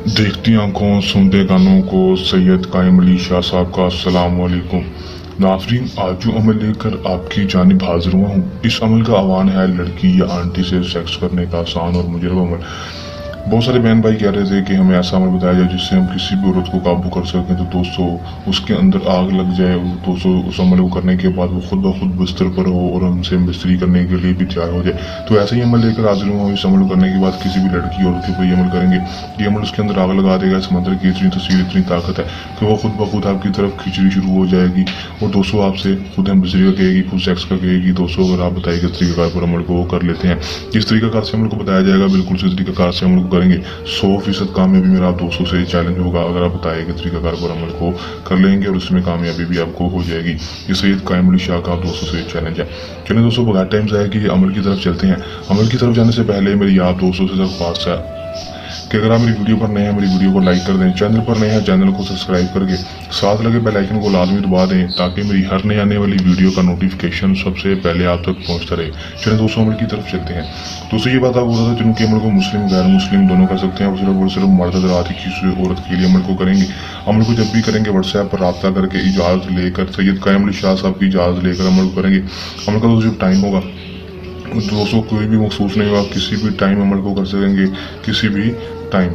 देखती आंखों सुनते कानों को सैयद कायम अली शाह साहब का अस्सलाम वालेकुम। नाज़रीन, आज जो अमल लेकर आपकी जानिब हाजिर हुआ हूँ, इस अमल का आह्वान है लड़की या आंटी से सेक्स करने का आसान और मुजरब अमल। बहुत सारे बहन भाई कह रहे थे कि हमें ऐसा अमल बताया जाए जिससे हम किसी भी औरत को काबू कर सकें, तो दोस्तों उसके अंदर आग लग जाए। दोस्तों उस अमल को करने के बाद वो खुद ब खुद बिस्तर पर हो और हमसे बिस्तरी करने के लिए भी तैयार हो जाए। तो ऐसे ही अमल लेकर हाजिर हुआ हूँ। इस अमल करने के बाद किसी भी लड़की और उसके ऊपर अमल करेंगे, ये अमल उसके अंदर आग लगा देगा। समंदर की इतनी तस्वीर, इतनी ताकत है कि वो खुद ब खुद आपकी तरफ खींचनी शुरू हो जाएगी और दोस्तों आपसे खुद हम बिस्तरी का कहेगी, खुद सेक्स का कहेगी। दोस्तों अगर आप बताइए किस तरीके पर अमल को कर लेते हैं, जिस तरीका से अमल को बताया जाएगा बिल्कुल उसी तरीका से अमल को करेंगे, 100% कामयाबी मेरा आप दोस्तों से चैलेंज होगा। अगर आप बताए कि तरीकाकार पर अमल को कर लेंगे और उसमें कामयाबी भी आपको हो जाएगी। ये सैयद कायम अली शाह का आप दोस्तों से चैलेंज है। चलिए दोस्तों, बहुत टाइम है कि अमल की तरफ चलते हैं। अमल की तरफ जाने से पहले मेरी आप दोस्तों से दरख्वास्त है कि अगर आप मेरी वीडियो पर नए हैं, मेरी वीडियो को लाइक कर दें। चैनल पर नए हैं, चैनल को सब्सक्राइब करके साथ लगे बेल आइकन को लाजमी दबा दें ताकि मेरी हर नई आने वाली वीडियो का नोटिफिकेशन सबसे पहले आप तक पहुंचता रहे। चलिए दोस्तों, अमल की तरफ चलते हैं। दोस्तों ये बात आप बोल रहा था जिनके अमल को मुस्लिम गैर मुस्लिम दोनों कर सकते हैं, वो सिर्फ मर्द हज़रात ही किसी औरत के लिए अमल को करेंगे। अमल को जब भी करेंगे व्हाट्सएप पर रब्ता करके इजाज़त लेकर, सैयद कायम अली शाह साहब की इजाज़त लेकर अमल करेंगे। अमल का दोस्तों टाइम होगा दोस्तों कोई भी मखसूस नहीं होगा, किसी भी टाइम अमल को कर सकेंगे, किसी भी टाइम।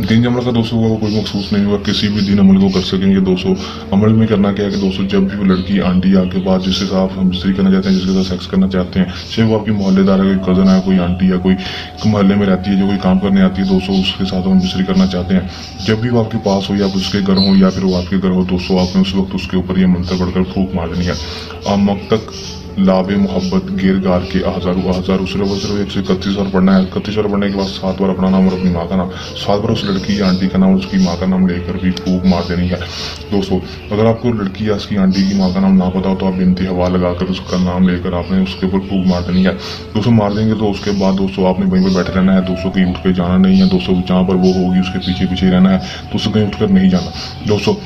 दिन अमल का दोस्तों को कोई मखसूस नहीं होगा, किसी भी दिन अमल को कर सकेंगे। दोस्तों अमल में करना क्या है कि दोस्तों जब भी वो लड़की आंटी आपके पास जिसके साथ हम बिस्तरी करना चाहते हैं, जिसके साथ सेक्स करना चाहते हैं, चाहे वो आपकी मोहल्लेदार है, कोई कज़न है, कोई आंटी या कोई मोहल्ले में रहती है जो कोई काम करने आती है, दोस्तों उसके साथ हम बिस्तरी करना चाहते हैं, जब भी वो आपके पास हो या उसके घर हो या फिर वो आपके घर हो, दोस्तों आपने उस वक्त उसके ऊपर ये मंत्र पढ़कर फूंक मार देनी है। आमक तक लाबे मोहब्बत गिर गार के हजारों सिर्फ 131 बार पढ़ना है। 31 बार पढ़ने के बाद 7 बार अपना नाम और अपनी माँ का नाम, 7 बार उस लड़की या आंटी का नाम और उसकी माँ का नाम लेकर भी फूंक मार देनी है। दोस्तों अगर आपको लड़की या उसकी आंटी की माँ का नाम ना पता हो तो आप बिनती हवा लगाकर उसका नाम लेकर आपने उसके ऊपर फूंक मार देनी है। दोस्तों मार देंगे तो उसके बाद दोस्तों आपने वहीं पर बैठे रहना है। दोस्तों कहीं उठ के जाना नहीं है। दोस्तों जहाँ पर वो होगी उसके पीछे पीछे रहना है। दोस्तों कहीं उठकर नहीं जाना। दोस्तों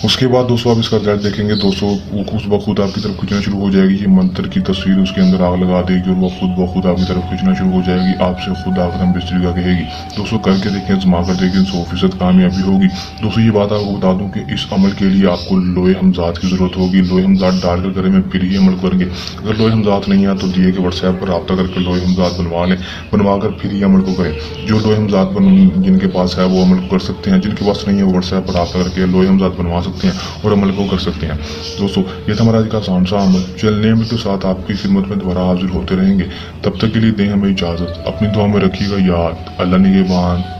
उसके बाद दोस्तों आप इसका रिजल्ट देखेंगे। दोस्तों वो खुद ब खुद आपकी तरफ खींचना शुरू हो जाएगी। ये मंत्र की तस्वीर उसके अंदर आग लगा देगी और वो खुद ब खुद आपकी तरफ खींचना शुरू हो जाएगी। आपसे खुद आकर हम बिस्तरी का कहेगी। दोस्तों करके देखें, जमा कर देखें, 100% कामयाबी होगी। दोस्तों ये बात आपको बता दूं कि इस अमल के लिए आपको लोहे हमजात की जरूरत होगी। लोहे हमजात डालकर करें में फिर ही अमल करेंगे। अगर लोहे हमजात नहीं है तो दिए के व्हाट्सएप पर रब्ता करके लोहे हमजात बनवा लें, बनवा कर फिर ही अमल को करें। जो लोहे हमजात जिनके पास है वो अमल को कर सकते हैं, जिनके पास नहीं है वो व्हाट्सएप पर रब्ता करके लोहे हमजात बनवा सकते हैं और अमल को कर सकते हैं। दोस्तों ये था हमारा आज का आसान सा अमल। चलने में के साथ आपकी खिदमत में दोबारा हाजिर होते रहेंगे। तब तक के लिए दें हमें इजाज़त। अपनी दुआ में रखिएगा याद। अल्लाह निगहबान।